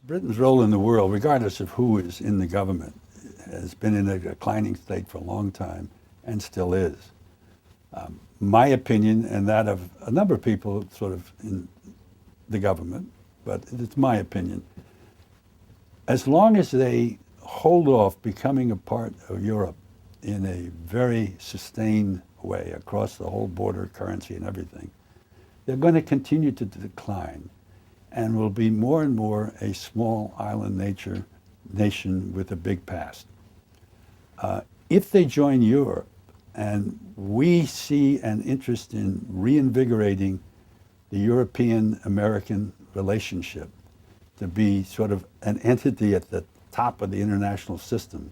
Britain's role in the world, regardless of who is in the government, has been in a declining state for a long time and still is. My opinion, and that of a number of people sort of in the government, but it's my opinion, as long as they hold off becoming a part of Europe in a very sustained way across the whole border, currency and everything, they're going to continue to decline and will be more and more a small island nation with a big past. If they join Europe, and we see an interest in reinvigorating the European-American relationship to be sort of an entity at the top of the international system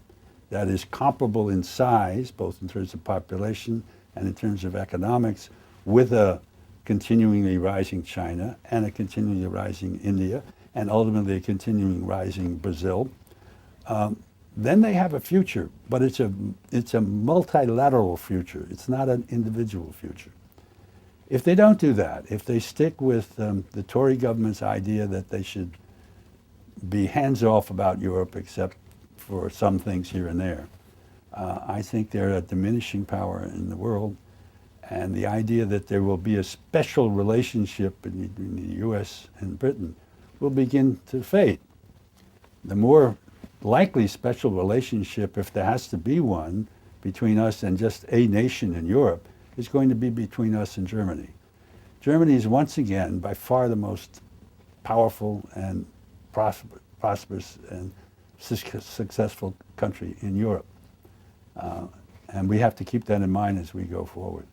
that is comparable in size, both in terms of population and in terms of economics, with a continually rising China and a continually rising India, and ultimately a continuing rising Brazil, then they have a future, but it's a multilateral future. It's not an individual future. If they don't do that, if they stick with the Tory government's idea that they should be hands-off about Europe except for some things here and there, I think they're a diminishing power in the world. And the idea that there will be a special relationship between the U.S. and Britain will begin to fade. The more likely special relationship, if there has to be one, between us and just a nation in Europe, is going to be between us and Germany. Germany is once again by far the most powerful and prosperous and successful country in Europe. And we have to keep that in mind as we go forward.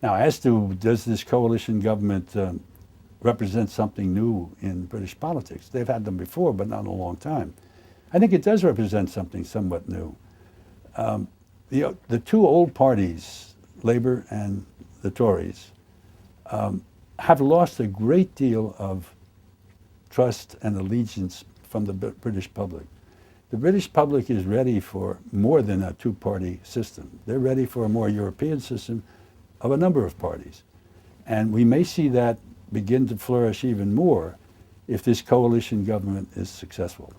Now, as to does this coalition government represent something new in British politics? They've had them before, but not in a long time. I think it does represent something somewhat new. The two old parties, Labour and the Tories, have lost a great deal of trust and allegiance from the British public. The British public is ready for more than a two-party system. They're ready for a more European system of a number of parties. And we may see that begin to flourish even more if this coalition government is successful.